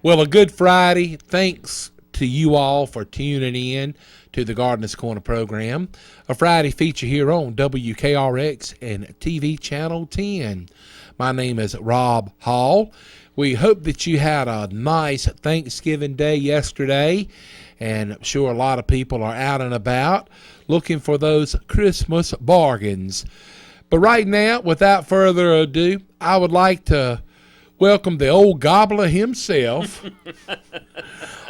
Well, a good Friday. Thanks to you all for tuning in to the Gardener's Corner program, a Friday feature here on WKRX and TV Channel 10. My name is Rob Hall. We hope that you had a nice Thanksgiving day yesterday, and I'm sure a lot of people are out and about looking for those Christmas bargains. But right now, without further ado, I would like to welcome the old gobbler himself,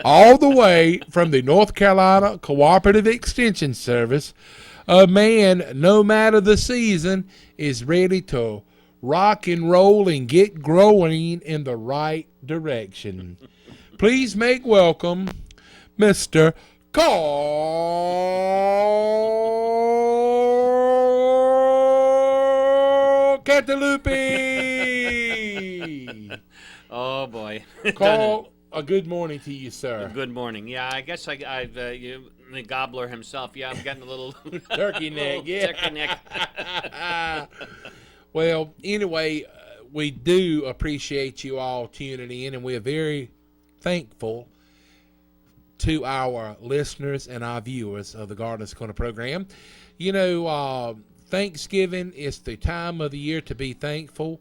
all the way from the North Carolina Cooperative Extension Service. A man, no matter the season, is ready to rock and roll and get growing in the right direction. Please make welcome Mr. Carl Cantalupi. Oh boy. Carl, a good morning to you, sir. Good morning. Yeah, I guess I've the gobbler himself. Yeah, I'm getting a little Turkey neck, yeah. turkey neck. Well, anyway, we do appreciate you all tuning in, and we're very thankful to our listeners and our viewers of the Gardener's Corner program. You know, Thanksgiving is the time of the year to be thankful,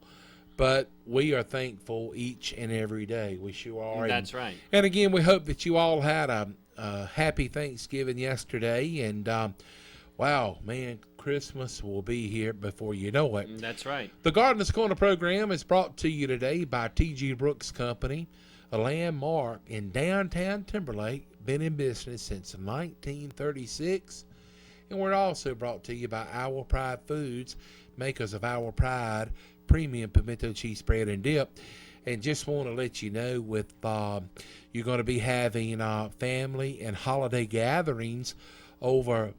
but we are thankful each and every day. We sure are. That's right. And again, we hope that you all had a happy Thanksgiving yesterday. And wow, man, Christmas will be here before you know it. That's right. The Gardener's Corner program is brought to you today by T.G. Brooks Company, a landmark in downtown Timberlake, been in business since 1936. And we're also brought to you by Our Pride Foods, makers of Our Pride premium pimento cheese spread and dip. And just want to let you know, with you're going to be having family and holiday gatherings over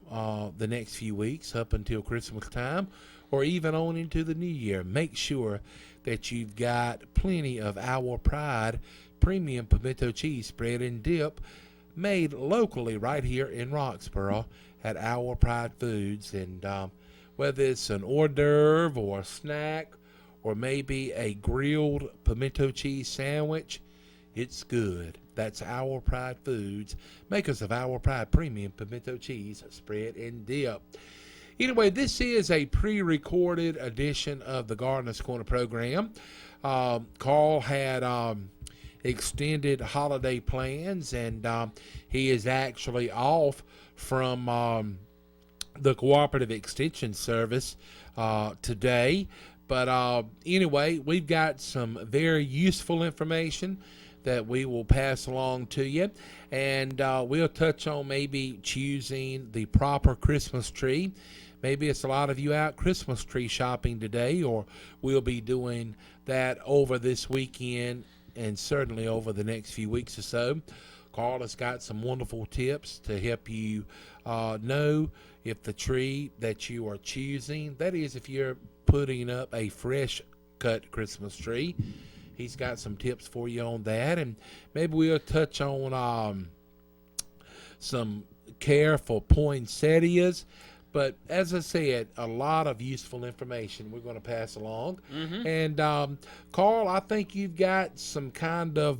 the next few weeks up until Christmas time, or even on into the new year. Make sure that you've got plenty of Our Pride premium pimento cheese spread and dip made locally right here in Roxborough at Our Pride Foods. And whether it's an hors d'oeuvre or a snack or maybe a grilled pimento cheese sandwich, it's good. That's Our Pride Foods, makers of Our Pride premium pimento cheese spread and dip. Anyway, this is a pre-recorded edition of the Gardener's Corner program. Carl had extended holiday plans, and he is actually off from the Cooperative Extension Service today. But anyway, we've got some very useful information that we will pass along to you. And we'll touch on maybe choosing the proper Christmas tree. Maybe it's a lot of you out Christmas tree shopping today, or we'll be doing that over this weekend and certainly over the next few weeks or so. Carl has got some wonderful tips to help you know if the tree that you are choosing, that is, if you're putting up a fresh cut Christmas tree, he's got some tips for you on that. And maybe we'll touch on some care for poinsettias. But as I said, a lot of useful information we're going to pass along. Mm-hmm. And Carl, I think you've got some kind of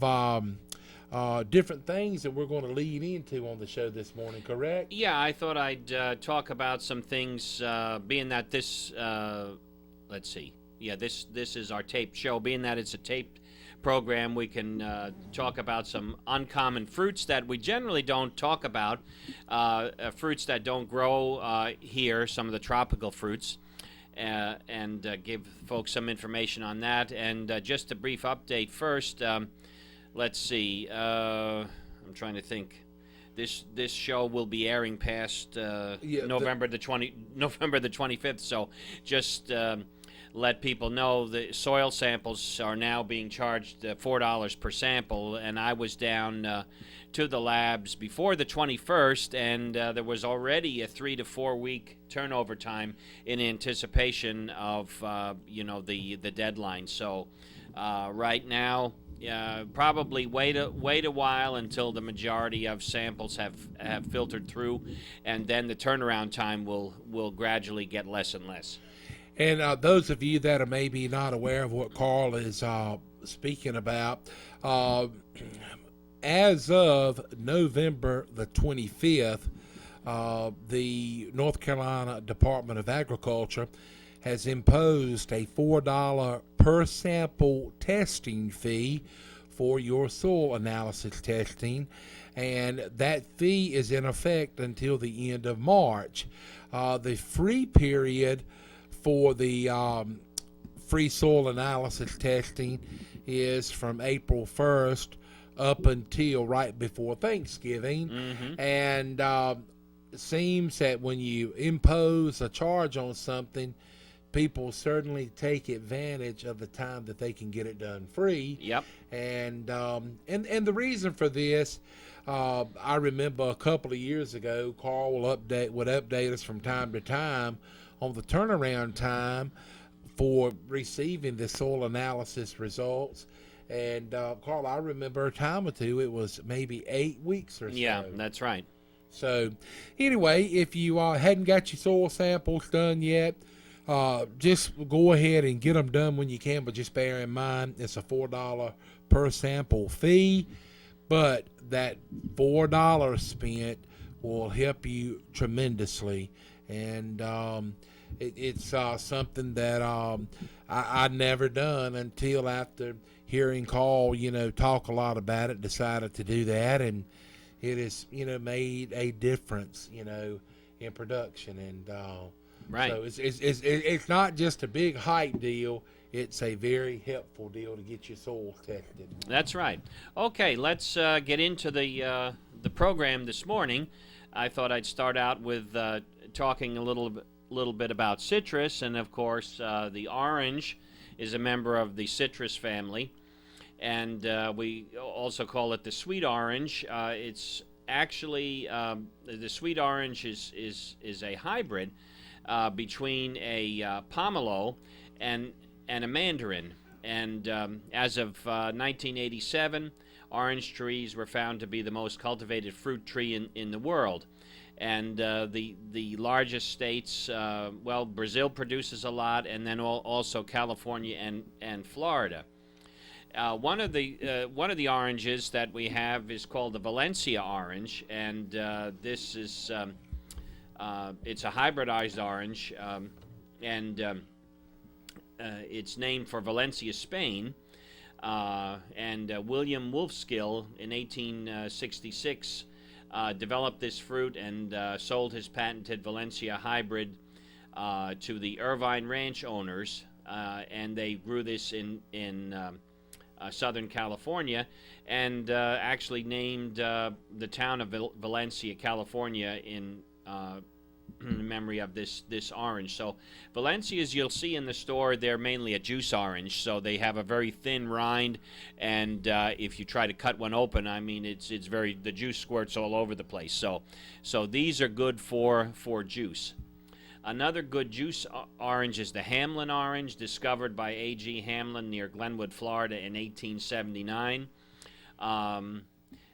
different things that we're going to lead into on the show this morning, correct? Yeah, I thought I'd talk about some things, being that this, let's see. Yeah, this is our taped show. Being that it's a taped program, we can talk about some uncommon fruits that we generally don't talk about, fruits that don't grow here, some of the tropical fruits, and give folks some information on that. And just a brief update first. Let's see. I'm trying to think. This show will be airing past November the 25th. So just let people know the soil samples are now being charged $4 per sample, and I was down to the labs before the 21st, and there was already a 3 to 4 week turnover time in anticipation of the deadline. So right now, probably wait a while until the majority of samples have filtered through, and then the turnaround time will gradually get less and less. And those of you that are maybe not aware of what Carl is speaking about. Uh, as of November the 25th, the North Carolina Department of Agriculture has imposed a $4 per sample testing fee for your soil analysis testing, and that fee is in effect until the end of March. The free period for the free soil analysis testing is from April 1st up until right before Thanksgiving. And it seems that when you impose a charge on something, people certainly take advantage of the time that they can get it done free. Yep. And the reason for this, I remember a couple of years ago, Carl would update us from time to time on the turnaround time for receiving the soil analysis results. And Carl, I remember a time or two it was maybe 8 weeks or so. Yeah, that's right. So, anyway, if you hadn't got your soil samples done yet, just go ahead and get them done when you can. But just bear in mind it's a $4 per sample fee, but that $4 spent will help you tremendously. And it's something that I'd never done until after hearing Carl, talk a lot about it, decided to do that, and it has, made a difference, in production. And Right. so it's not just a big hype deal. It's a very helpful deal to get your soil tested. That's right. Okay, let's get into the program this morning. I thought I'd start out with talking a little bit about citrus, and of course, the orange is a member of the citrus family, and we also call it the sweet orange. It's actually the sweet orange is a hybrid between a pomelo and a mandarin. And as of 1987, orange trees were found to be the most cultivated fruit tree in the world. And the largest states, Brazil produces a lot, and then also California and Florida. One of the oranges that we have is called the Valencia orange, and this is it's a hybridized orange, and it's named for Valencia, Spain. And William Wolfskill in 1866 developed this fruit and sold his patented Valencia hybrid to the Irvine Ranch owners, and they grew this in Southern California, and actually named the town of Valencia, California, in memory of this orange. So Valencias, you'll see in the store, they're mainly a juice orange, so they have a very thin rind, and if you try to cut one open, I mean, it's the juice squirts all over the place. So these are good for juice. Another good juice orange is the Hamlin orange, discovered by A.G. Hamlin near Glenwood, Florida in 1879.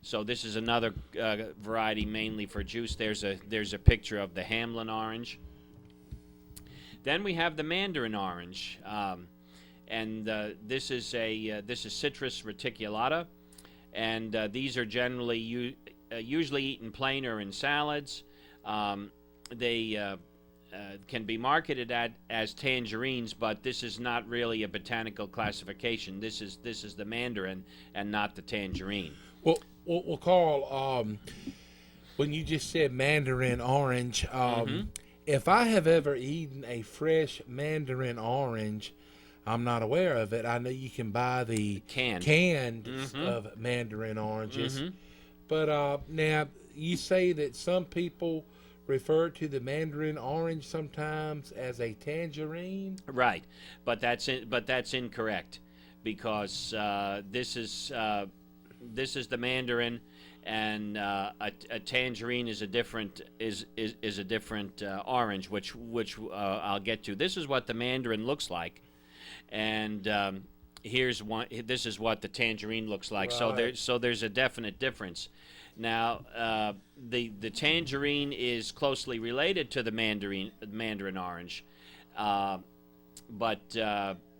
So this is another variety mainly for juice. There's a picture of the Hamlin orange. Then we have the Mandarin orange, and this is Citrus reticulata, and these are generally usually eaten plain or in salads. They can be marketed as tangerines, but this is not really a botanical classification. This is the mandarin and not the tangerine. Well, Carl, when you just said mandarin orange, if I have ever eaten a fresh mandarin orange, I'm not aware of it. I know you can buy the canned of mandarin oranges, but now you say that some people refer to the mandarin orange sometimes as a tangerine. Right, but that's incorrect, because this is the mandarin, and a tangerine is a different orange, which I'll get to. This is what the mandarin looks like, and here's one. This is what the tangerine looks like. Right. So there's a definite difference. Now, the tangerine is closely related to the mandarin orange, but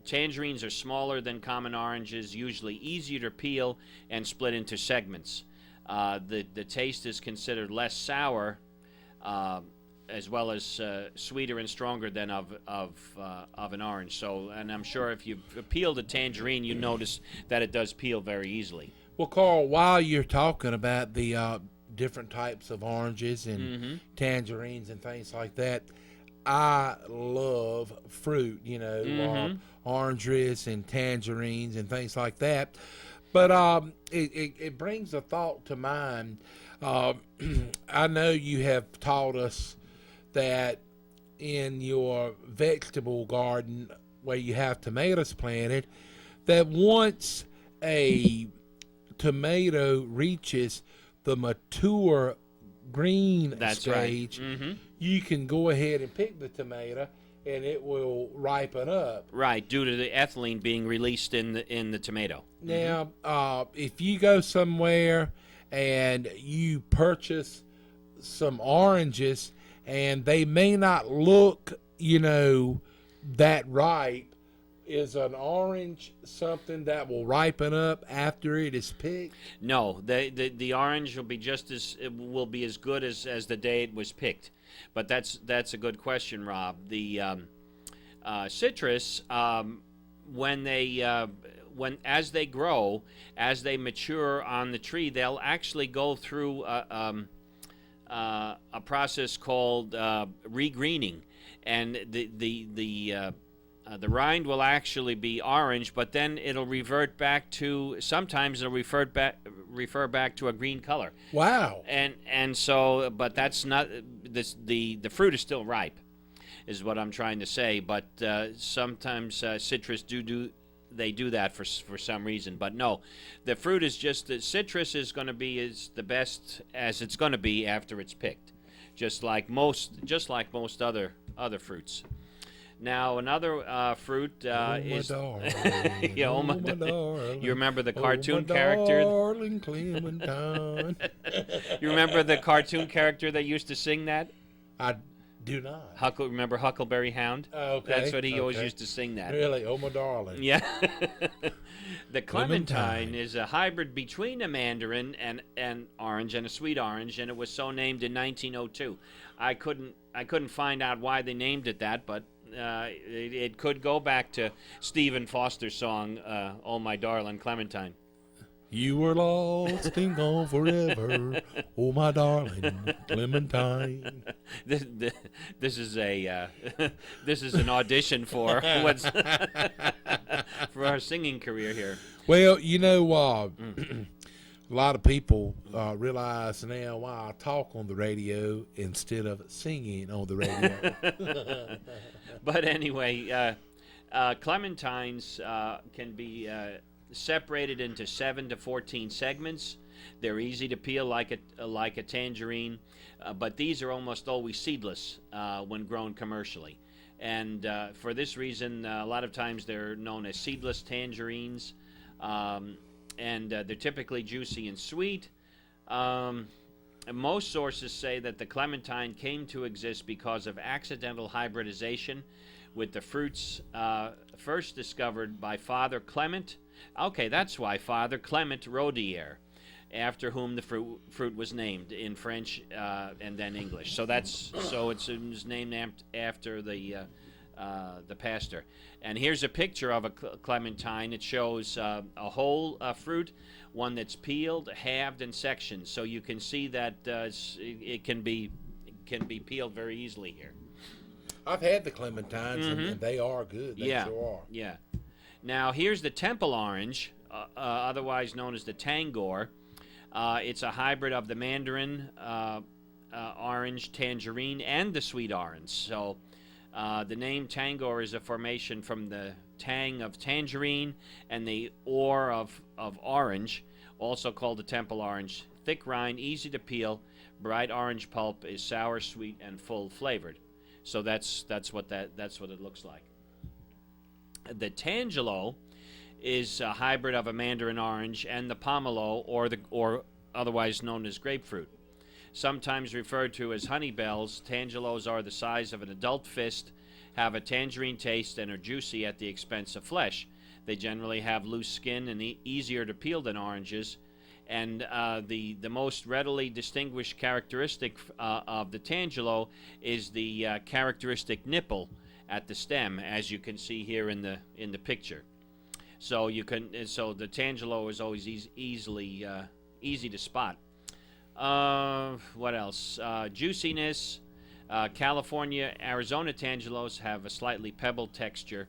tangerines are smaller than common oranges, usually easier to peel and split into segments. The taste is considered less sour, as well as sweeter and stronger than of an orange. So, and I'm sure if you peeled a tangerine, you notice that it does peel very easily. Well, Carl, while you're talking about the different types of oranges and tangerines and things like that, I love fruit, oranges and tangerines and things like that. But it brings a thought to mind. I know you have taught us that in your vegetable garden where you have tomatoes planted, that once a tomato reaches the mature green That's stage, right. you can go ahead and pick the tomato and it will ripen up. Right, due to the ethylene being released in the tomato. Now, if you go somewhere and you purchase some oranges and they may not look, that ripe, is an orange something that will ripen up after it is picked? No, the orange will be as good as the day it was picked. But that's a good question, Rob. The citrus, as they grow, as they mature on the tree, they'll actually go through a process called regreening, and the rind will actually be orange, but then it'll revert back to. Sometimes it'll refer back to a green color. Wow. And so, but that's not this. The fruit is still ripe, is what I'm trying to say. But sometimes citrus do that for some reason. But no, the fruit is just the citrus is going to be as the best as it's going to be after it's picked, just like most other fruits. Now another fruit is darling, yeah, my darling, you remember the my cartoon character? Darling Clementine. You remember the cartoon character that used to sing that? I do not. Remember Huckleberry Hound? Okay. That's what he always used to sing that. Really? Oh, my darling. Yeah. The Clementine is a hybrid between a mandarin and orange and a sweet orange, and it was so named in 1902. I couldn't find out why they named it that, but it could go back to Stephen Foster's song, "Oh My Darling Clementine." You were lost and gone forever, oh my darling Clementine. This is an audition for for our singing career here. Well, a lot of people realize now why I talk on the radio instead of singing on the radio. But anyway, clementines can be separated into 7 to 14 segments. They're easy to peel like a tangerine, but these are almost always seedless when grown commercially. And for this reason, a lot of times they're known as seedless tangerines, and they're typically juicy and sweet. And most sources say that the clementine came to exist because of accidental hybridization, with the fruits first discovered by Father Clement. Okay, that's why, Father Clement Rodier, after whom the fruit was named in French and then English. So it's named after the pastor. And here's a picture of a clementine. It shows a whole fruit, one that's peeled, halved, and sectioned. So you can see that it can be peeled very easily here. I've had the clementines, and they are good. They sure are. Yeah. Now, here's the temple orange, otherwise known as the Tangor. It's a hybrid of the mandarin, orange, tangerine, and the sweet orange. So the name Tangor is a formation from the tang of tangerine and the or of orange, also called the temple orange. Thick rind, easy to peel, bright orange pulp, is sour, sweet, and full flavored. So that's what it looks like. The Tangelo is a hybrid of a mandarin orange and the pomelo, or otherwise known as grapefruit. Sometimes referred to as honey bells, Tangelos are the size of an adult fist, have a tangerine taste and are juicy at the expense of flesh. They generally have loose skin and easier to peel than oranges. And the most readily distinguished characteristic of the Tangelo is the characteristic nipple at the stem, as you can see here in the picture. So the Tangelo is always easy to spot. What else? Juiciness. California, Arizona Tangelos have a slightly pebble texture,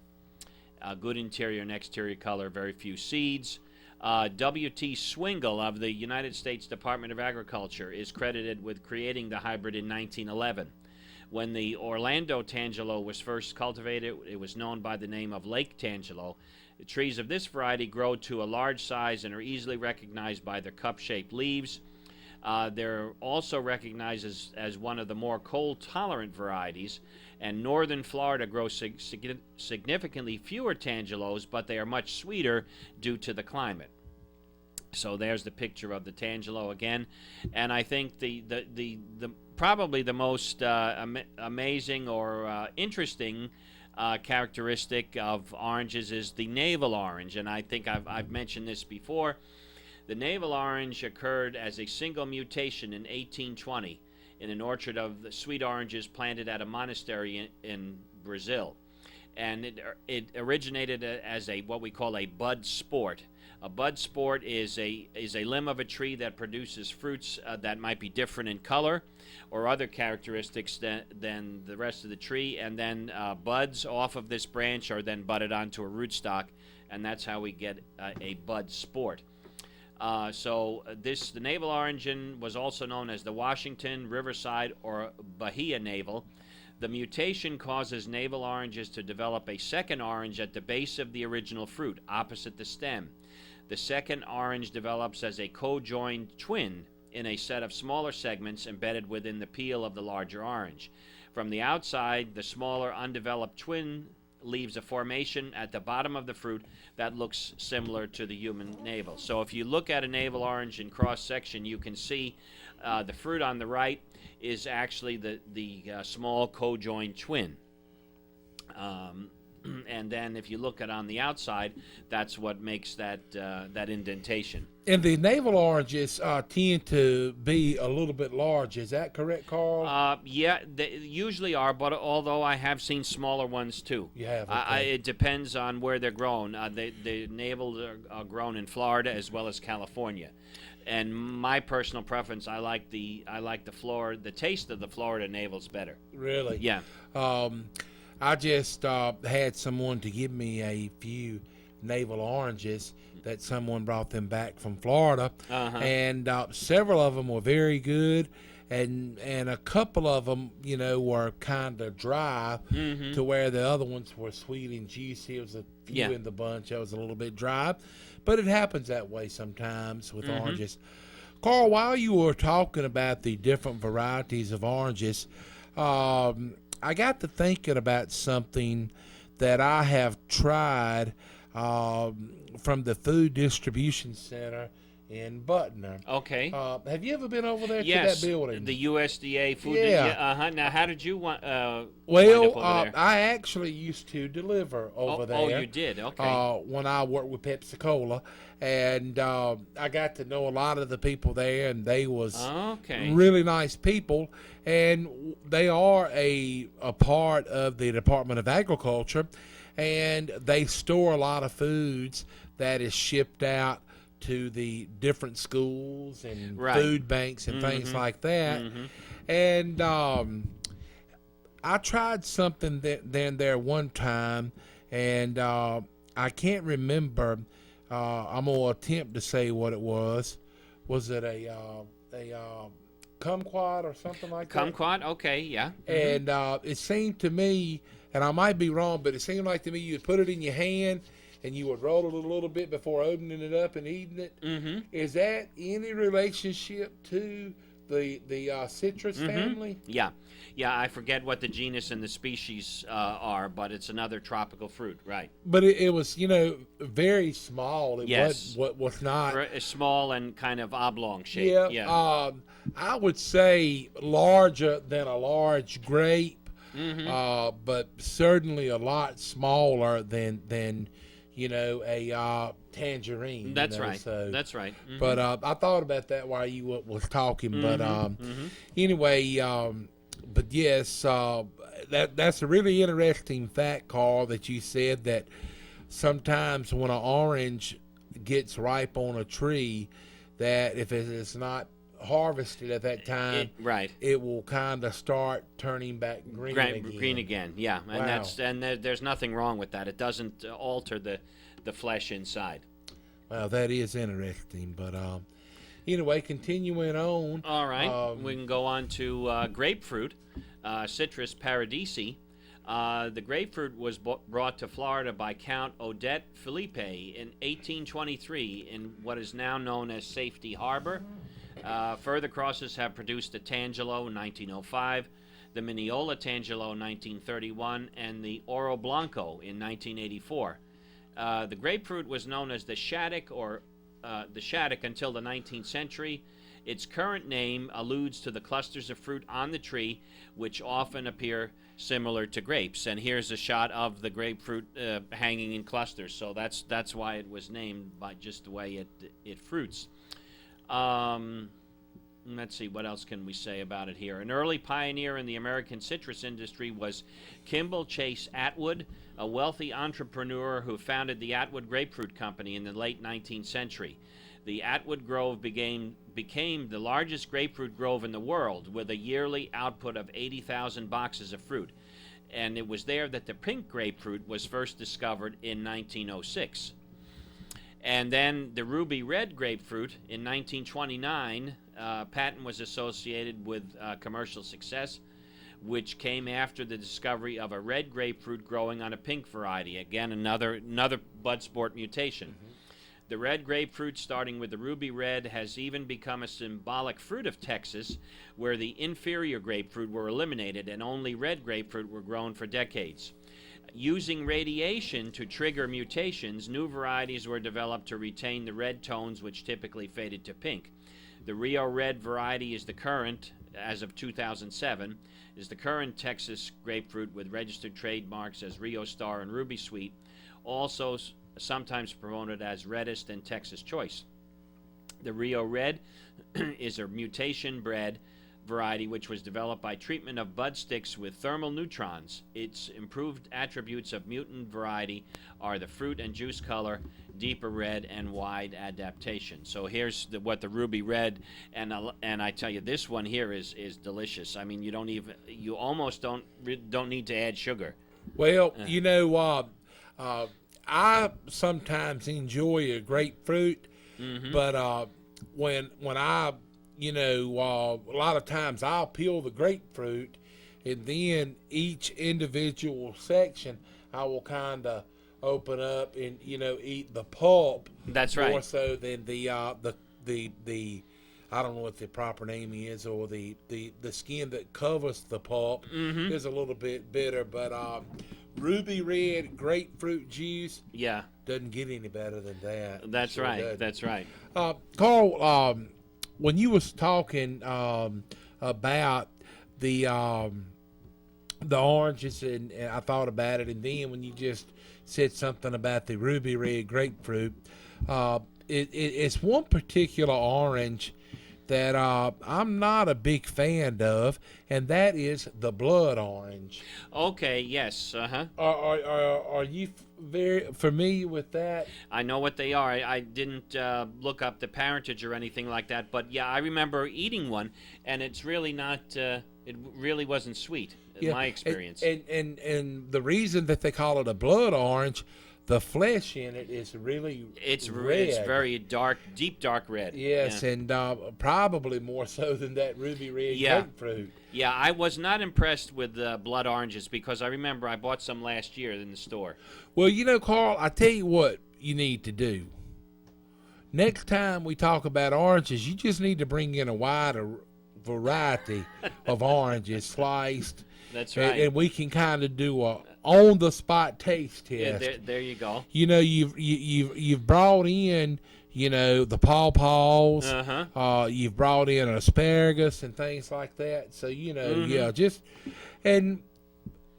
good interior and exterior color, very few seeds. W.T. Swingle of the United States Department of Agriculture is credited with creating the hybrid in 1911. When the Orlando Tangelo was first cultivated, it was known by the name of Lake Tangelo. The trees of this variety grow to a large size and are easily recognized by their cup-shaped leaves. They're also recognized as one of the more cold-tolerant varieties, and northern Florida grows significantly fewer Tangelos, but they are much sweeter due to the climate. So there's the picture of the Tangelo again, and I think the probably the most amazing or interesting characteristic of oranges is the navel orange, and I think I've mentioned this before. The navel orange occurred as a single mutation in 1820 in an orchard of the sweet oranges planted at a monastery in Brazil. And it originated as what we call a bud sport. A bud sport is a limb of a tree that produces fruits that might be different in color or other characteristics than the rest of the tree, and then buds off of this branch are then budded onto a rootstock, and that's how we get a bud sport. The navel orange was also known as the Washington, Riverside, or Bahia navel. The mutation causes navel oranges to develop a second orange at the base of the original fruit, opposite the stem. The second orange develops as a co-joined twin in a set of smaller segments embedded within the peel of the larger orange. From the outside, the smaller undeveloped twin leaves a formation at the bottom of the fruit that looks similar to the human navel. So if you look at a navel orange in cross-section, you can see the fruit on the right is actually the small co-joined twin. And then if you look at on the outside, that's what makes that indentation. And the navel oranges tend to be a little bit large. Is that correct, Carl? Yeah, they usually are, but although I have seen smaller ones too. You have, okay. It depends on where they're grown. The navels are grown in Florida as well as California. And my personal preference, I like the taste of the Florida navels better. Really? Yeah. I just had someone to give me a few navel oranges that someone brought them back from Florida, and several of them were very good, and a couple of them, were kind of dry to where the other ones were sweet and juicy. There was a few in the bunch that was a little bit dry, but it happens that way sometimes with oranges. Carl, while you were talking about the different varieties of oranges, I got to thinking about something that I have tried from the Food Distribution Center in Butner. Okay. Have you ever been over there to Yes, that building? the USDA food. Yeah. Now, how did you wind up Well, over there? I actually used to deliver over there. Oh, you did? Okay. When I worked with Pepsi Cola, and I got to know a lot of the people there, and they was really nice people, and they are a part of the Department of Agriculture, and they store a lot of foods that is shipped out to the different schools and food banks and things like that. And I tried something there one time, and I can't remember. I'm gonna attempt to say what it was. Was it a kumquat or something like that? Kumquat, okay, yeah. And it seemed to me, and I might be wrong, but it seemed like to me you would put it in your hand and you would roll it a little bit before opening it up and eating it. Is that any relationship to the citrus family? Yeah. I forget what the genus and the species are, but it's another tropical fruit, right? But it was, very small. It Yes. was not Small and kind of oblong shape. I would say larger than a large grape. but certainly a lot smaller than a tangerine. That's you know, right. So, That's right. but I thought about that while you was talking. But anyway, but yes, that's a really interesting fact, Carl, that you said that sometimes when an orange gets ripe on a tree, that if it is not harvested at that time, right. it will kind of start turning back green again. Green again, yeah, and Wow. there's nothing wrong with that. It doesn't alter the flesh inside. Wow, that is interesting. But anyway, continuing on. All right, we can go on to grapefruit, Citrus paradisi. The grapefruit was brought to Florida by Count Odette Felipe in 1823 in what is now known as Safety Harbor. Further crosses have produced the Tangelo in 1905, the Mineola Tangelo in 1931, and the Oro Blanco in 1984. The grapefruit was known as the Shattuck until the 19th century. Its current name alludes to the clusters of fruit on the tree, which often appear similar to grapes. And here's a shot of the grapefruit hanging in clusters. So that's why it was named by just the way it fruits. Let's see, what else can we say about it here? An early pioneer in the American citrus industry was Kimball Chase Atwood, a wealthy entrepreneur who founded the Atwood Grapefruit Company in the late 19th century. The Atwood Grove became the largest grapefruit grove in the world, with a yearly output of 80,000 boxes of fruit. And it was there that the pink grapefruit was first discovered in 1906. And then the ruby red grapefruit in 1929, patent was associated with commercial success, which came after the discovery of a red grapefruit growing on a pink variety. Again, another bud sport mutation. The red grapefruit, starting with the ruby red, has even become a symbolic fruit of Texas, where the inferior grapefruit were eliminated and only red grapefruit were grown for decades. Using radiation to trigger mutations, new varieties were developed to retain the red tones, which typically faded to pink. The Rio Red variety is the current, as of 2007, is the current Texas grapefruit with registered trademarks as Rio Star and Ruby Sweet, also sometimes promoted as Reddest and Texas Choice. The Rio Red is a mutation-bred variety which was developed by treatment of bud sticks with thermal neutrons. Its improved attributes of mutant variety are the fruit and juice color, deeper red, and wide adaptation. So here's what the ruby red, and I tell you, this one here is delicious. I mean, you almost don't need to add sugar. Well, I sometimes enjoy a grapefruit, but when I a lot of times I'll peel the grapefruit, and then each individual section I will kind of open up and eat the pulp. That's right. More so than the I don't know what the proper name is, or the skin that covers the pulp is a little bit bitter, but ruby red grapefruit juice, yeah, doesn't get any better than that. That's Sure right. doesn't. That's right. Carl, when you was talking about the oranges, and I thought about it, and then when you just said something about the ruby red grapefruit, it's one particular orange that I'm not a big fan of, and that is the blood orange. Okay, yes, Are you very familiar with that? I know what they are. I didn't look up the parentage or anything like that, but yeah, I remember eating one, and it's really not. It really wasn't sweet, in my experience. And the reason that they call it a blood orange, the flesh in it is really red. It's very dark, deep dark red. Yes, yeah. and probably more so than that ruby red grapefruit. Yeah, I was not impressed with the blood oranges, because I remember I bought some last year in the store. Well, Carl, I tell you what you need to do. Next time we talk about oranges, you just need to bring in a wider variety of oranges sliced. That's right. And we can kind of do a on-the-spot taste test. Yeah, there you go. You've brought in the pawpaws. You've brought in asparagus and things like that. So yeah, just and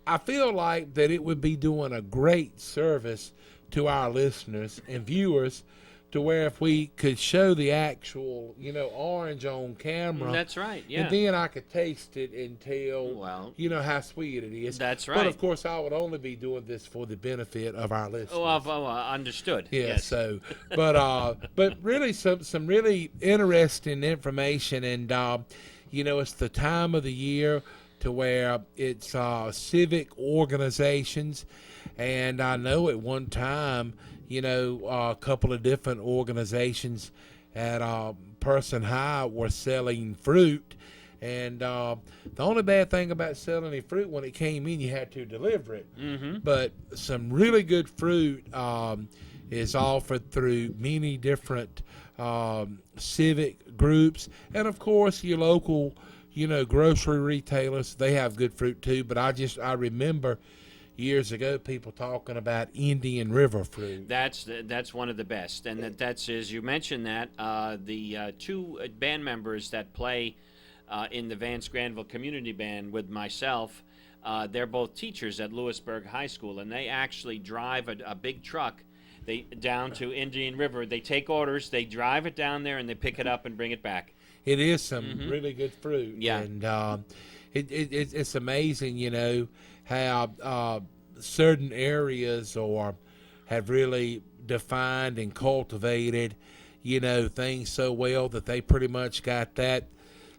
I feel like that it would be doing a great service to our listeners and viewers to where if we could show the actual, orange on camera, That's right. and Yeah. then I could taste it and tell, Well, how sweet it is. that's But right. of course, I would only be doing this for the benefit of our listeners. Understood. Yeah. Yes. So, but really, some really interesting information, and it's the time of the year to where it's civic organizations, and I know at one time, a couple of different organizations at Person High were selling fruit. And the only bad thing about selling any fruit, when it came in, you had to deliver it. Mm-hmm. But some really good fruit is offered through many different civic groups. And, of course, your local, grocery retailers, they have good fruit too. But I remember years ago people talking about Indian River fruit. That's one of the best. And that's, as you mentioned, that the two band members that play in the Vance Granville Community Band with myself, they're both teachers at Lewisburg High School, and they actually drive a big truck down to Indian River. They take orders, they drive it down there, and they pick it up and bring it back. It is some really good fruit. Yeah. And it's amazing, how certain areas have really defined and cultivated, things so well that they pretty much got that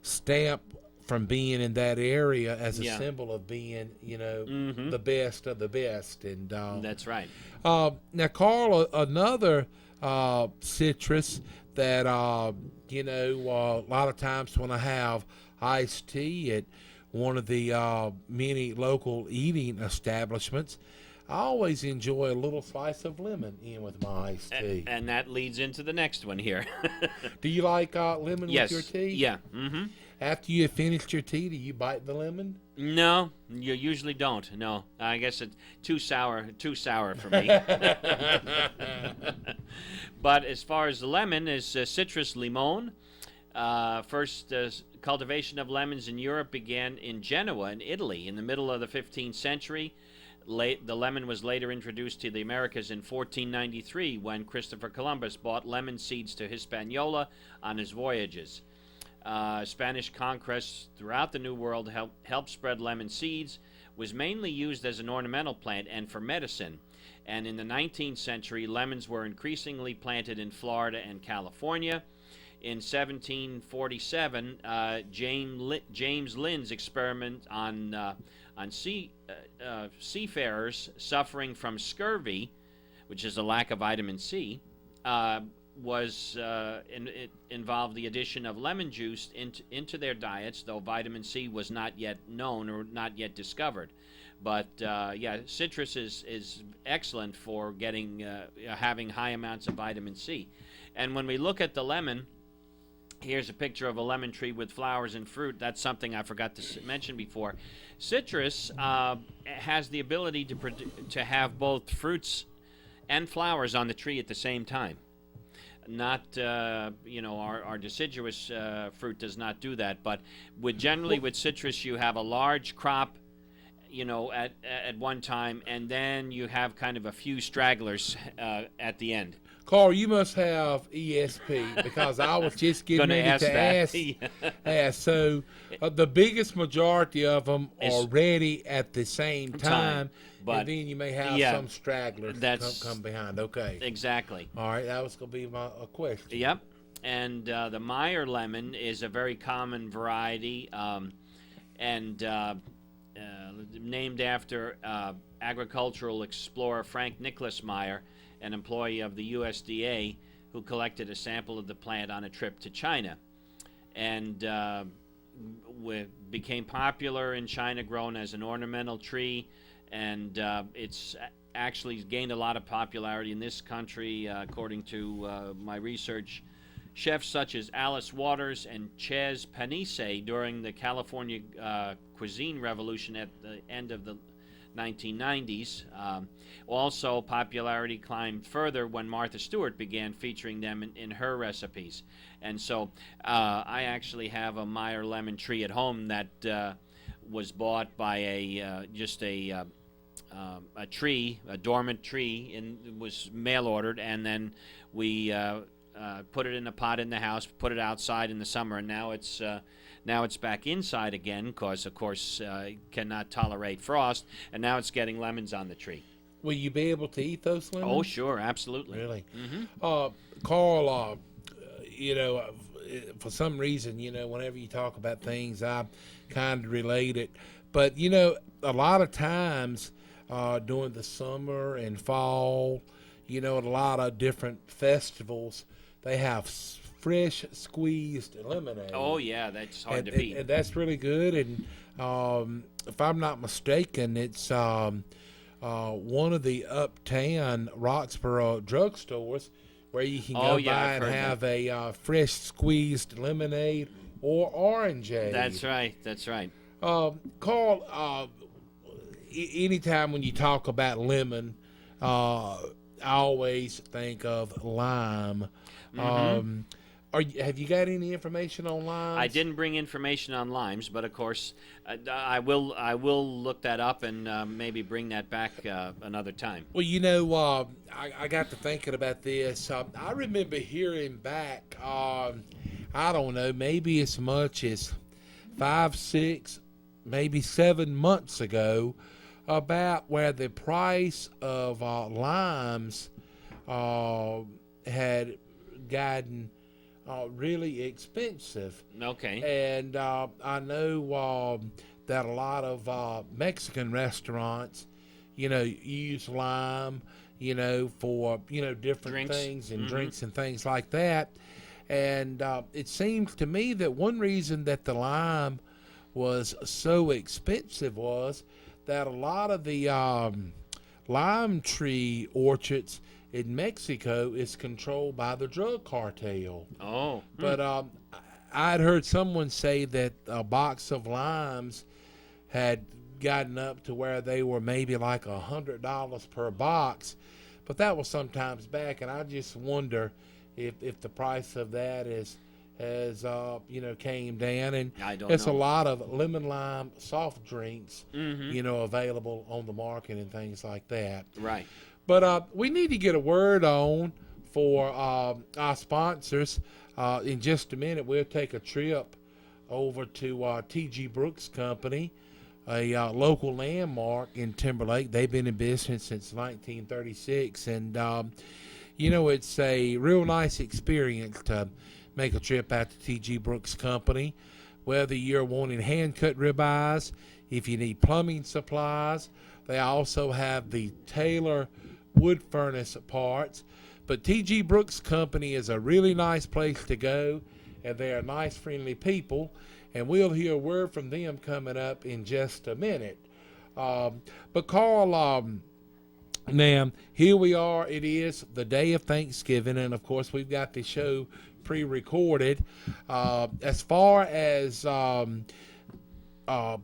stamp from being in that area as a symbol of being, the best of the best. And That's right. now, Carl, another citrus that a lot of times when I have iced tea at one of the many local eating establishments, I always enjoy a little slice of lemon in with my iced tea. And that leads into the next one here. Do you like lemon Yes. with your tea? Yeah. Mm-hmm. After you have finished your tea, do you bite the lemon? No, you usually don't. No, I guess it's too sour for me. But as far as the lemon is Citrus limon. First cultivation of lemons in Europe began in Genoa, in Italy, in the middle of the 15th century. The lemon was later introduced to the Americas in 1493 when Christopher Columbus bought lemon seeds to Hispaniola on his voyages. Spanish conquest throughout the New World helped spread lemon seeds, was mainly used as an ornamental plant and for medicine. And in the 19th century, lemons were increasingly planted in Florida and California. In 1747, James Linn's experiment on seafarers suffering from scurvy, which is a lack of vitamin C, it involved the addition of lemon juice into their diets, though vitamin C was not yet known or not yet discovered. But citrus is excellent for having high amounts of vitamin C. And when we look at the lemon, here's a picture of a lemon tree with flowers and fruit. That's something I forgot to mention before. Citrus has the ability to have both fruits and flowers on the tree at the same time. Not, our deciduous fruit does not do that. But with citrus, you have a large crop, at one time, and then you have kind of a few stragglers at the end. Carl, you must have ESP because I was just getting ready to ask. So the biggest majority of them are ready at the same time. But and then you may have some stragglers come behind. Okay. Exactly. All right, that was going to be my question. Yep. And the Meyer lemon is a very common variety, named after agricultural explorer Frank Nicholas Meyer, an employee of the USDA, who collected a sample of the plant on a trip to China. And became popular in China, grown as an ornamental tree. And it's actually gained a lot of popularity in this country, according to my research. Chefs such as Alice Waters and Chez Panisse during the California cuisine revolution at the end of the 1990s. Also, popularity climbed further when Martha Stewart began featuring them in her recipes. And so I actually have a Meyer lemon tree at home that was bought by just a tree, a dormant tree, and was mail ordered, and then we put it in a pot in the house, put it outside in the summer, and now it's back inside again because, of course, cannot tolerate frost, and now it's getting lemons on the tree. Will you be able to eat those lemons? Oh, sure, absolutely. Really? Mm-hmm. Carl, for some reason, whenever you talk about things, I kind of relate it. But, a lot of times during the summer and fall, at a lot of different festivals, they have fresh squeezed lemonade. Oh, yeah, that's hard to beat. And that's really good. And if I'm not mistaken, it's one of the uptown Roxborough drugstores where you can go by and have a fresh squeezed lemonade or orangeade. That's right. That's right. Carl, anytime when you talk about lemon, I always think of lime. Mm-hmm. Have you got any information on limes? I didn't bring information on limes, but of course, I will look that up and maybe bring that back another time. Well, I got to thinking about this. I remember hearing back, I don't know, maybe as much as 5, 6, maybe 7 months ago, about where the price of limes had gotten really expensive. Okay. And I know that a lot of Mexican restaurants, use lime, for, different Drinks. things and Mm-hmm. drinks and things like that. And it seems to me that one reason that the lime was so expensive was that a lot of the lime tree orchards in Mexico is controlled by the drug cartel. Oh. But I'd heard someone say that a box of limes had gotten up to where they were maybe like $100 per box. But that was sometimes back, and I just wonder if the price of that has came down. And I don't there's know. a lot of lemon lime soft drinks, Mm-hmm. Available on the market and things like that. Right. But we need to get a word on for our sponsors. In just a minute, we'll take a trip over to T.G. Brooks Company, a local landmark in Timberlake. They've been in business since 1936. And, it's a real nice experience to make a trip out to T.G. Brooks Company. Whether you're wanting hand-cut ribeyes, if you need plumbing supplies, they also have the Taylor wood furnace parts. But T.G. Brooks Company is a really nice place to go, and they are nice, friendly people, and we'll hear a word from them coming up in just a minute. But Carl, now here we are. It is the day of Thanksgiving, and of course we've got the show pre-recorded. As far as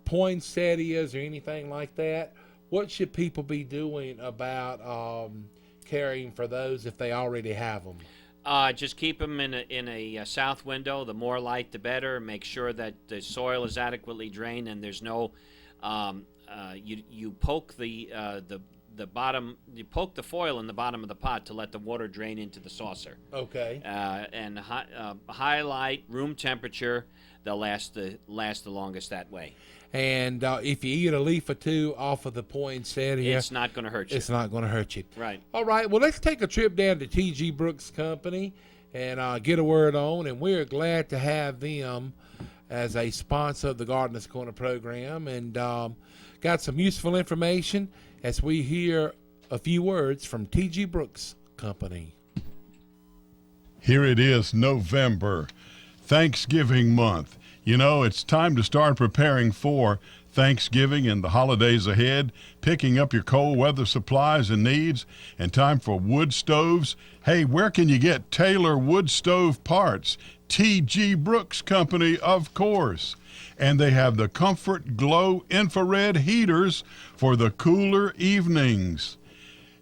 poinsettias or anything like that, what should people be doing about caring for those if they already have them? Just keep them in a south window. The more light, the better. Make sure that the soil is adequately drained and there's no. You poke the bottom. You poke the foil in the bottom of the pot to let the water drain into the saucer. Okay. And highlight, room temperature. They'll last the longest that way. And if you eat a leaf or two off of the poinsettia, It's not going to hurt you. it's not going to hurt you. Right. All right. Well, let's take a trip down to T.G. Brooks Company and get a word on. And we're glad to have them as a sponsor of the Gardener's Corner program. And got some useful information as we hear a few words from T.G. Brooks Company. Here it is, November, Thanksgiving month. It's time to start preparing for Thanksgiving and the holidays ahead, picking up your cold weather supplies and needs, and time for wood stoves. Hey, where can you get Taylor wood stove parts? T.G. Brooks Company, of course. And they have the Comfort Glow infrared heaters for the cooler evenings.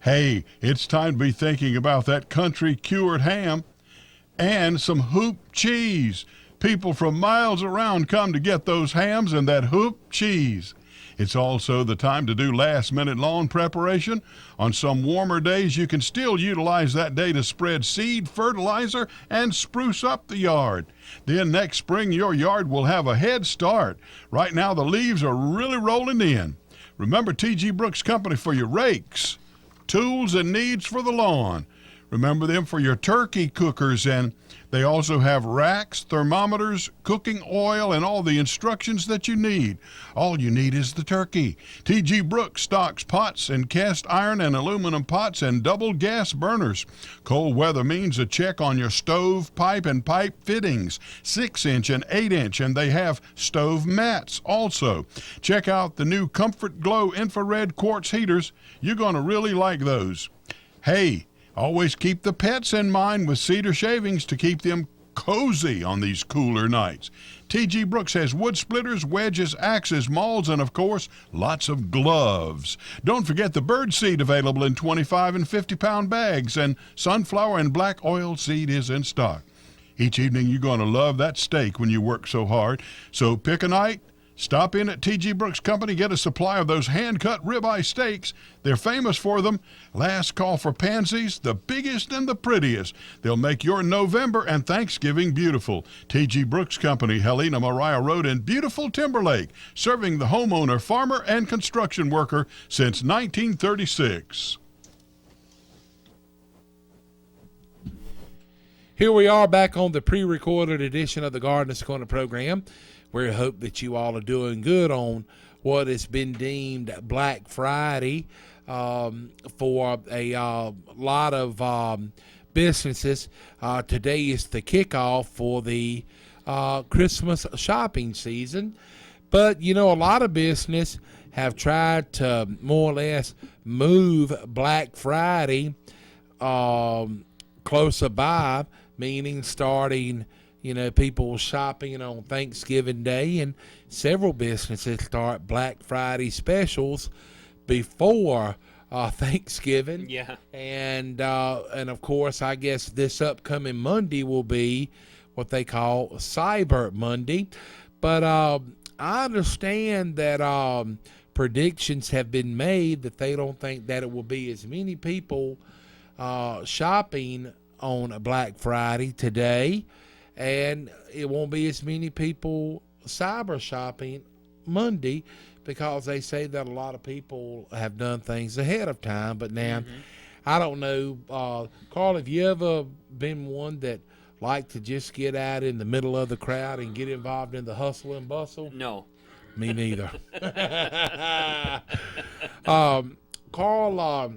Hey, it's time to be thinking about that country cured ham and some hoop cheese. People from miles around come to get those hams and that hoop cheese. It's also the time to do last-minute lawn preparation. On some warmer days, you can still utilize that day to spread seed, fertilizer, and spruce up the yard. Then next spring, your yard will have a head start. Right now, the leaves are really rolling in. Remember T.G. Brooks Company for your rakes, tools, and needs for the lawn. Remember them for your turkey cookers, and they also have racks, thermometers, cooking oil, and all the instructions that you need. All you need is the turkey. T.G. Brooks stocks pots and cast iron and aluminum pots and double gas burners. Cold weather means a check on your stove, pipe, and pipe fittings, 6-inch and 8-inch, and they have stove mats also. Check out the new Comfort Glow infrared quartz heaters. You're going to really like those. Hey, always keep the pets in mind with cedar shavings to keep them cozy on these cooler nights. T.G. Brooks has wood splitters, wedges, axes, mauls, and of course, lots of gloves. Don't forget the bird seed available in 25 and 50-pound bags, and sunflower and black oil seed is in stock. Each evening you're going to love that steak when you work so hard. So pick a night. Stop in at T.G. Brooks Company, get a supply of those hand-cut ribeye steaks. They're famous for them. Last call for pansies, the biggest and the prettiest. They'll make your November and Thanksgiving beautiful. T.G. Brooks Company, Helena Mariah Road in beautiful Timberlake, serving the homeowner, farmer, and construction worker since 1936. Here we are back on the pre-recorded edition of the Gardener's Corner program. We hope that you all are doing good on what has been deemed Black Friday for a lot of businesses. Today is the kickoff for the Christmas shopping season. But, you know, a lot of business have tried to more or less move Black Friday closer by, meaning starting people shopping on Thanksgiving Day, and several businesses start Black Friday specials before Thanksgiving. Yeah. And of course, I guess this upcoming Monday will be what they call Cyber Monday. But I understand that predictions have been made that they don't think that it will be as many people shopping on Black Friday today, and it won't be as many people cyber shopping Monday, because they say that a lot of people have done things ahead of time. But now, I don't know, Carl, have you ever been one that liked to just get out in the middle of the crowd and get involved in the hustle and bustle? No. Me neither. Carl,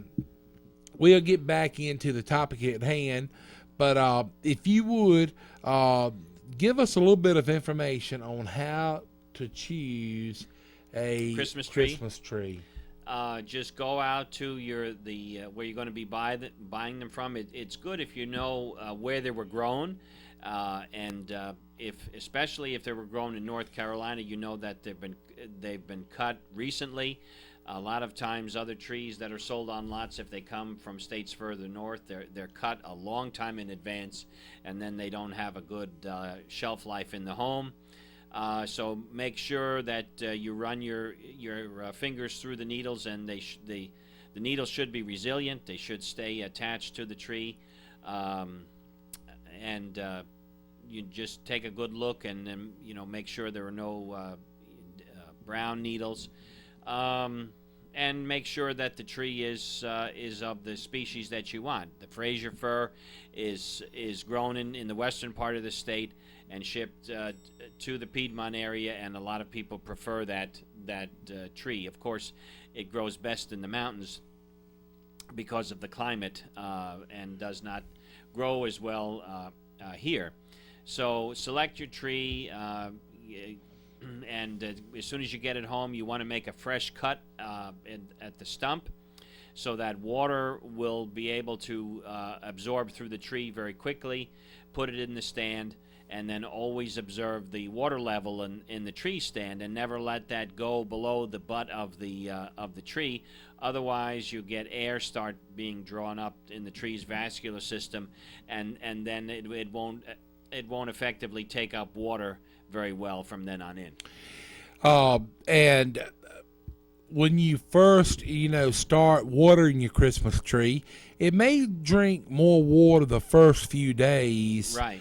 we'll get back into the topic at hand, but if you would give us a little bit of information on how to choose a Christmas tree. Just go out to where you're going to be buying them from. It's good if you know where they were grown, and especially if they were grown in North Carolina, you know that they've been cut recently. A lot of times, other trees that are sold on lots, if they come from states further north, they're cut a long time in advance, and then they don't have a good shelf life in the home. So make sure that you run your fingers through the needles, and the needles should be resilient. They should stay attached to the tree, and you just take a good look, and then make sure there are no brown needles. And make sure that the tree is of the species that you want. The Fraser fir is grown in the western part of the state and shipped to the Piedmont area, and a lot of people prefer that tree. Of course, it grows best in the mountains because of the climate, and does not grow as well here. So select your tree. And as soon as you get it home, you want to make a fresh cut at the stump, so that water will be able to absorb through the tree very quickly. Put it in the stand, and then always observe the water level in the tree stand, and never let that go below the butt of the tree. Otherwise, you get air start being drawn up in the tree's vascular system, and then it won't it won't effectively take up water very well from then on in. And when you first, start watering your Christmas tree, it may drink more water the first few days. Right.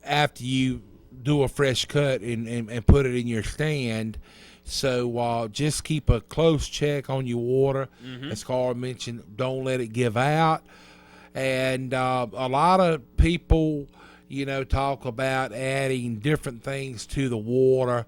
After you do a fresh cut and put it in your stand. So just keep a close check on your water. As Carl mentioned, don't let it give out. And a lot of people, talk about adding different things to the water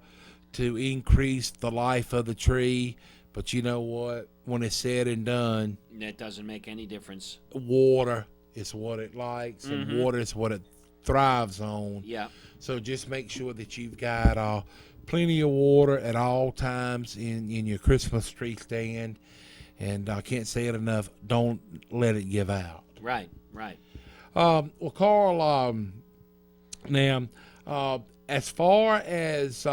to increase the life of the tree. But you know what? When it's said and done, It doesn't make any difference. water is what it likes, and water is what it thrives on. Yeah. So just make sure that you've got plenty of water at all times in your Christmas tree stand. And I can't say it enough, don't let it give out. Right. Right. Well, Carl, now, as far as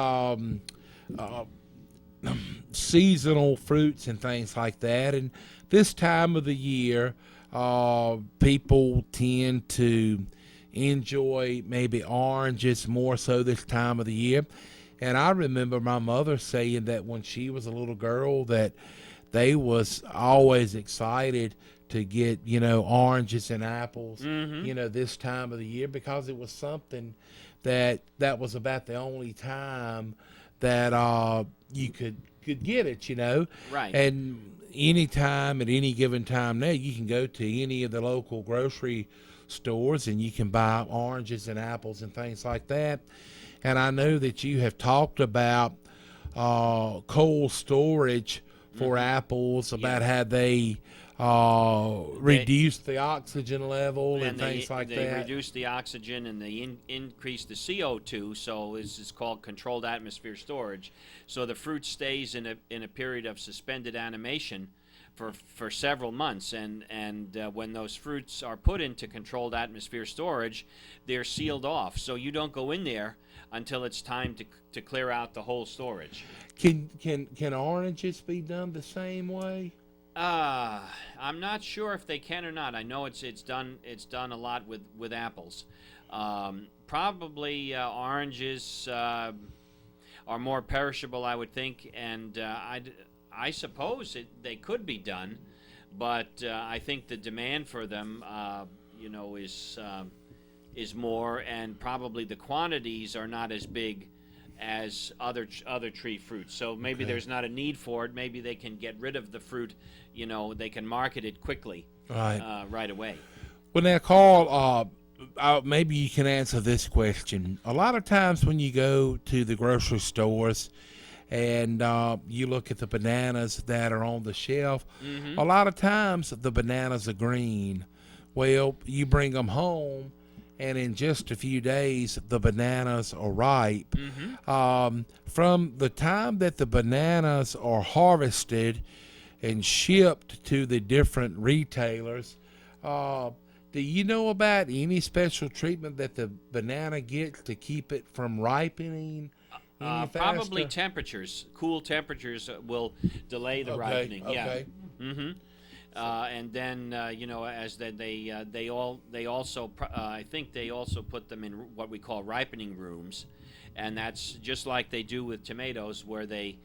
seasonal fruits and things like that, and this time of the year, people tend to enjoy maybe oranges more so this time of the year. And I remember my mother saying that when she was a little girl that they was always excited to get, oranges and apples, this time of the year, because it was something that was about the only time that you could get it, Right. And anytime at any given time now, you can go to any of the local grocery stores and you can buy oranges and apples and things like that. And I know that you have talked about cold storage for apples, about how they reduce the oxygen level and things like they that. reduce the oxygen and they increase the CO2. So this is called controlled atmosphere storage. So the fruit stays in a period of suspended animation for several months, and when those fruits are put into controlled atmosphere storage, they're sealed off. So you don't go in there until it's time to clear out the whole storage. Can oranges be done the same way? I'm not sure if they can or not. I know it's done a lot with apples. Probably oranges are more perishable, I would think, and I suppose they could be done, but I think the demand for them, is more, and probably the quantities are not as big as other tree fruits. So maybe there's not a need for it. Maybe they can get rid of the fruit. They can market it quickly, right away. Well, now, Carl, maybe you can answer this question. A lot of times when you go to the grocery stores and you look at the bananas that are on the shelf, a lot of times the bananas are green. Well, you bring them home, and in just a few days, the bananas are ripe. From the time that the bananas are harvested and shipped to the different retailers, do you know about any special treatment that the banana gets to keep it from ripening any faster? Probably temperatures. Cool temperatures will delay the ripening. Okay. Yeah. And then as they also I think they also put them in what we call ripening rooms, and that's just like they do with tomatoes, where they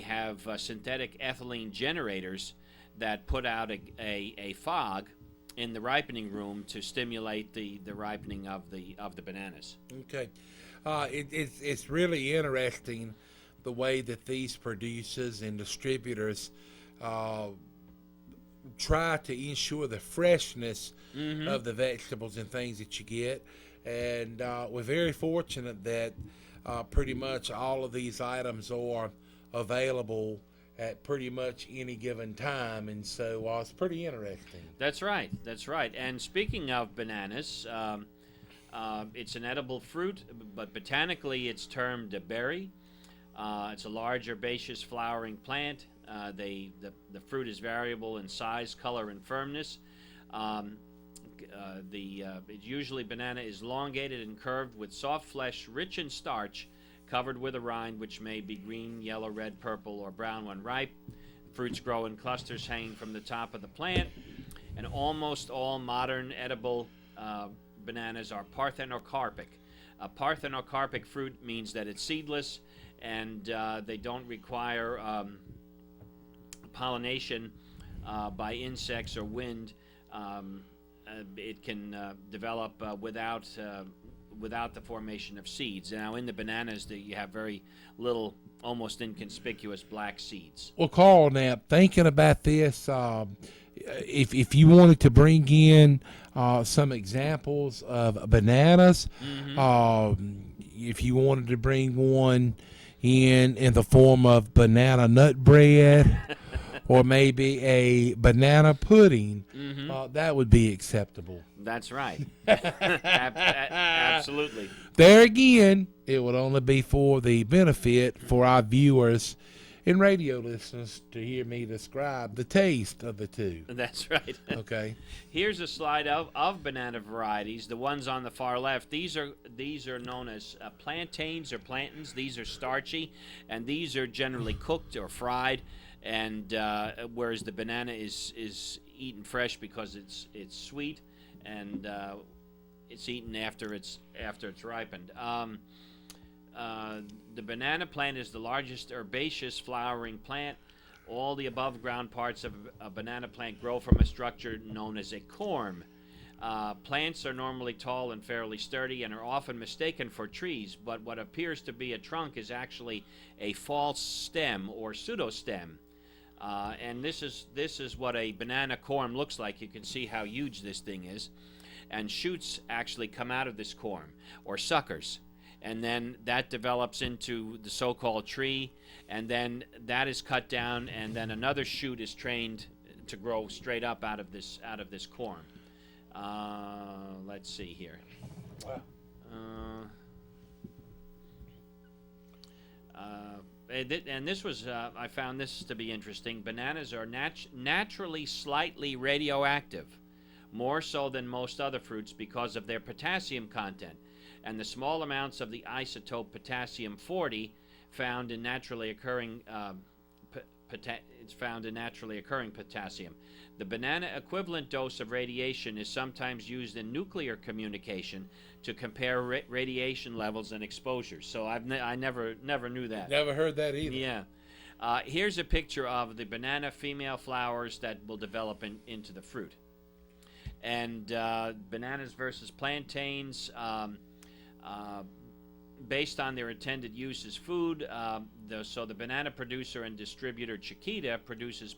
have synthetic ethylene generators that put out a fog in the ripening room to stimulate the ripening of the bananas. Okay. It's really interesting the way that these producers and distributors try to ensure the freshness of the vegetables and things that you get. And we're very fortunate that pretty much all of these items are available at pretty much any given time, and so it's pretty interesting. That's right. And speaking of bananas, it's an edible fruit, but botanically it's termed a berry. It's a large herbaceous flowering plant. The fruit is variable in size, color, and firmness. Usually banana is elongated and curved with soft flesh, rich in starch, covered with a rind which may be green, yellow, red, purple, or brown when ripe. Fruits grow in clusters hanging from the top of the plant, and almost all modern edible bananas are parthenocarpic. A parthenocarpic fruit means that it's seedless, and they don't require pollination by insects or wind. It can develop without the formation of seeds. Now, in the bananas, you have very little, almost inconspicuous black seeds. Well, Carl, now thinking about this, if you wanted to bring in some examples of bananas, if you wanted to bring one in the form of banana nut bread or maybe a banana pudding, that would be acceptable. That's right. Absolutely. There again, it would only be for the benefit for our viewers and radio listeners to hear me describe the taste of the two. That's right. Okay. Here's a slide of banana varieties. The ones on the far left, these are known as plantains or plantains. These are starchy, and these are generally cooked or fried. And whereas the banana is eaten fresh because it's sweet, and it's eaten after it's ripened. The banana plant is the largest herbaceous flowering plant. All the above ground parts of a banana plant grow from a structure known as a corm. Plants are normally tall and fairly sturdy and are often mistaken for trees, but what appears to be a trunk is actually a false stem or pseudostem. And this is what a banana corm looks like. You can see how huge this thing is. And shoots actually come out of this corm, or suckers. And then that develops into the so-called tree, and then that is cut down, and then another shoot is trained to grow straight up out of this corm. Let's see here. And this was, I found this to be interesting. Bananas are naturally slightly radioactive, more so than most other fruits because of their potassium content and the small amounts of the isotope potassium-40 found in naturally occurring potassium. The banana equivalent dose of radiation is sometimes used in nuclear communication to compare radiation levels and exposures. So I never knew that. Never heard that either. Yeah. Here's a picture of the banana female flowers that will develop into the fruit. And bananas versus plantains, based on their intended use as food. So the banana producer and distributor Chiquita produces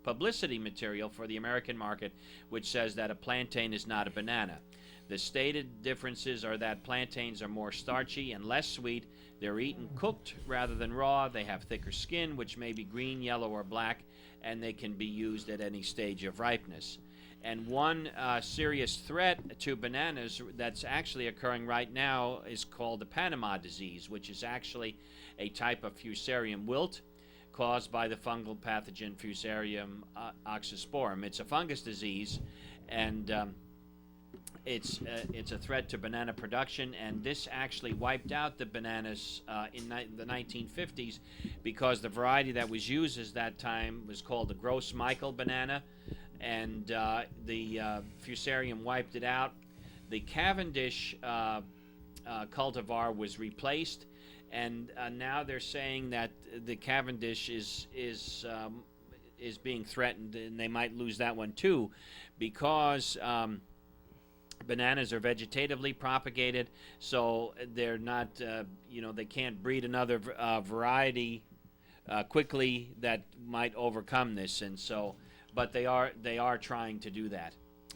publicity material for the American market, which says that a plantain is not a banana. The stated differences are that plantains are more starchy and less sweet. They're eaten cooked rather than raw. They have thicker skin, which may be green, yellow, or black, and they can be used at any stage of ripeness. And one serious threat to bananas that's actually occurring right now is called the Panama disease, which is actually a type of Fusarium wilt caused by the fungal pathogen Fusarium oxysporum. It's a fungus disease, and it's a threat to banana production, and this actually wiped out the bananas in the 1950s because the variety that was used at that time was called the Gross Michael banana, and the Fusarium wiped it out. The Cavendish cultivar was replaced, and now they're saying that the Cavendish is being threatened, and they might lose that one too, because bananas are vegetatively propagated, so they're not, they can't breed another variety quickly that might overcome this, and so, but they are trying to do that.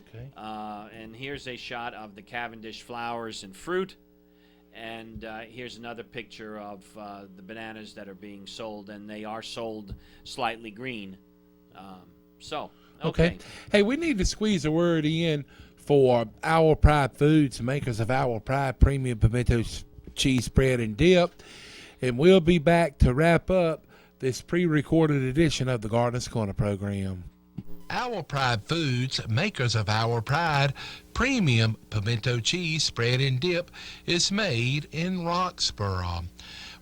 Okay. And here's a shot of the Cavendish flowers and fruit, and here's another picture of the bananas that are being sold, and they are sold slightly green. Okay. Hey, we need to squeeze a word in for Our Pride Foods, makers of Our Pride Premium Pimento Cheese Spread and Dip. And we'll be back to wrap up this pre-recorded edition of the Gardeners Corner program. Our Pride Foods, makers of Our Pride Premium Pimento Cheese Spread and Dip, is made in Roxborough.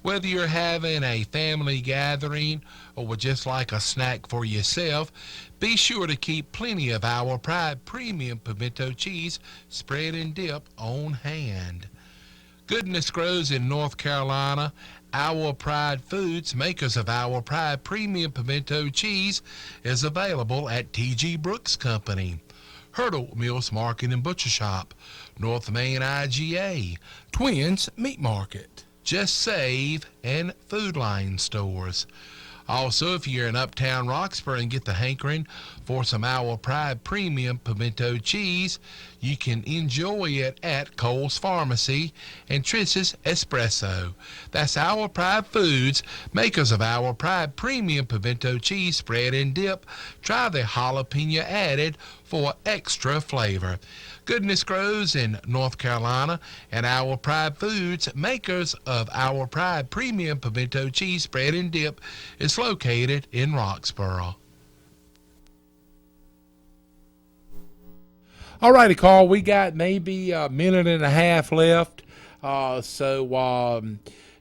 Whether you're having a family gathering or would just like a snack for yourself, be sure to keep plenty of Our Pride Premium Pimento Cheese spread and dip on hand. Goodness grows in North Carolina. Our Pride Foods, makers of Our Pride Premium Pimento Cheese, is available at T.G. Brooks Company, Hurdle Mills Market and Butcher Shop, North Main IGA, Twins Meat Market, Just Save, and Food Line stores. Also, if you're in Uptown Roxborough and get the hankering for some Our Pride Premium Pimento Cheese, you can enjoy it at Cole's Pharmacy and Triss's Espresso. That's Our Pride Foods, makers of Our Pride Premium Pimento Cheese spread and dip. Try the jalapeno added for extra flavor. Goodness grows in North Carolina, and Our Pride Foods, makers of Our Pride Premium Pimento Cheese spread and dip, is located in Roxborough. All righty, Carl, we got maybe a minute and a half left. So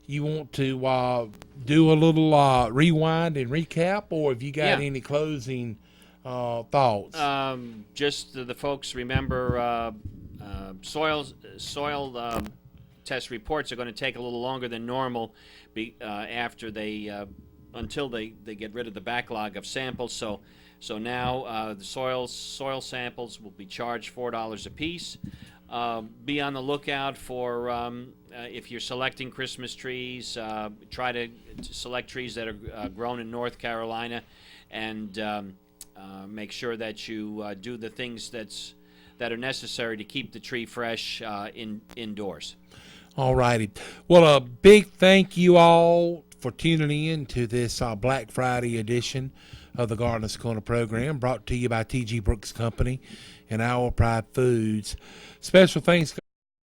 you want to do a little rewind and recap, or have you got Yeah. any closing thoughts? Just the folks remember soil test reports are going to take a little longer than normal after they until they get rid of the backlog of samples. So now the soil samples will be charged $4 a piece. Be on the lookout for if you're selecting Christmas trees, try to select trees that are grown in North Carolina, and make sure that you do the things that are necessary to keep the tree fresh indoors. All righty. Well, a big thank you all for tuning in to this Black Friday edition of the Garden Corner program, brought to you by T.G. Brooks Company and Our Pride Foods. Special thanks